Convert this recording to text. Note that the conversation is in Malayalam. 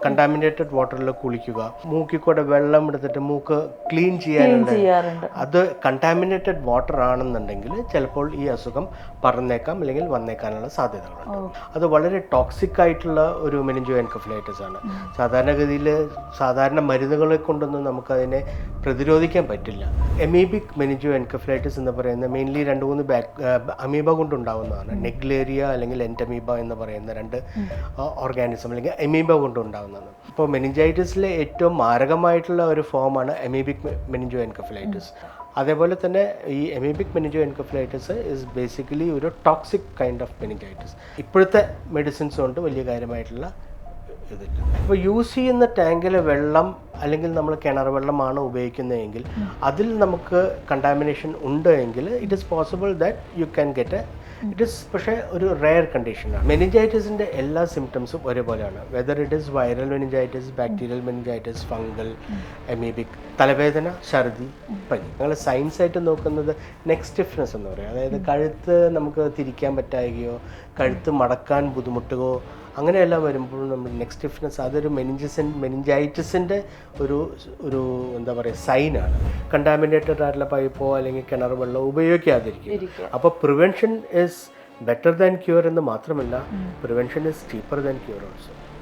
കണ്ടാമിനേറ്റഡ് വാട്ടറിൽ കുളിക്കുക, മൂക്കിൽ കൂടെ വെള്ളം എടുത്തിട്ട് മൂക്ക് ക്ലീൻ ചെയ്യാറുണ്ട്. അത് കണ്ടാമിനേറ്റഡ് വാട്ടർ ആണെന്നുണ്ടെങ്കിൽ ചിലപ്പോൾ ഈ അസുഖം പറഞ്ഞേക്കാം അല്ലെങ്കിൽ വന്നേക്കാനുള്ള സാധ്യതകളുണ്ട്. അത് വളരെ ടോക്സിക് ആയിട്ടുള്ള ഒരു മെനിഞ്ചോ എൻകഫലൈറ്റിസ് ആണ്. സാധാരണഗതിയിൽ സാധാരണ മരുന്നുകളെ കൊണ്ടൊന്നും നമുക്കതിനെ പ്രതിരോധിക്കാൻ പറ്റില്ല. എമീബിക് മെനിഞ്ചോ എൻകഫലൈറ്റിസ് എന്ന് പറയുന്നത് മെയിൻലി 2-3 അമീബ കൊണ്ടുണ്ടാകുന്നതാണ്. നെഗ്ലേറിയ അല്ലെങ്കിൽ എൻറ്റമീബ എന്ന് പറയുന്ന 2 ഓർഗാനിസം അല്ലെങ്കിൽ എമീബ കൊണ്ടുണ്ടാകുന്നതാണ്. ഇപ്പോൾ മെനിഞ്ചൈറ്റിസിലെ ഏറ്റവും മാരകമായിട്ടുള്ള ഒരു ഫോമാണ് എമീബിക് മെനിഞ്ചോ എൻകഫലൈറ്റിസ്. അതേപോലെ തന്നെ ഈ എമീബിക് മെനിഞ്ചോ എൻകഫലൈറ്റിസ് ഇസ് ബേസിക്കലി ഒരു ടോക്സിക് കൈൻഡ് ഓഫ് മെനിഞ്ചൈറ്റിസ്. ഇപ്പോഴത്തെ മെഡിസിൻസ് കൊണ്ട് വലിയ കാര്യമായിട്ടുള്ള ഇതില്ല. ഇപ്പോൾ യൂസ് ചെയ്യുന്ന ടാങ്കിലെ വെള്ളം അല്ലെങ്കിൽ നമ്മൾ കിണർ വെള്ളമാണ് ഉപയോഗിക്കുന്നതെങ്കിൽ അതിൽ നമുക്ക് കണ്ടാമിനേഷൻ ഉണ്ട് എങ്കിൽ it is possible that you can get it is പക്ഷേ ഒരു റെയർ കണ്ടീഷനാണ്. മെനിഞ്ചൈറ്റിസിൻ്റെ എല്ലാ സിംറ്റംസും ഒരേപോലെയാണ്. Whether it is viral meningitis, bacterial meningitis, fungal, amoebic, തലവേദന, ഛർദി, പനി. ഞങ്ങൾ സയൻസ് ആയിട്ട് നോക്കുന്നത് നെക്ക് സ്റ്റിഫ്നെസ് എന്ന് പറയും. അതായത് കഴുത്ത് നമുക്ക് തിരിക്കാൻ പറ്റാകുകയോ കഴുത്ത് മടക്കാൻ ബുദ്ധിമുട്ടുകയോ അങ്ങനെയെല്ലാം വരുമ്പോൾ നമ്മൾ നെക്ക് സ്റ്റിഫ്നെസ് അതൊരു മെനിഞ്ചൈറ്റിസിൻ്റെ ഒരു എന്താ പറയുക സൈനാണ്. കണ്ടാമിനേറ്റഡ് ആയിട്ടുള്ള പൈപ്പോ അല്ലെങ്കിൽ കിണർ വെള്ളമോ ഉപയോഗിക്കാതിരിക്കും. അപ്പോൾ prevention is better than cure എന്ന് മാത്രമല്ല, prevention is cheaper than cure also.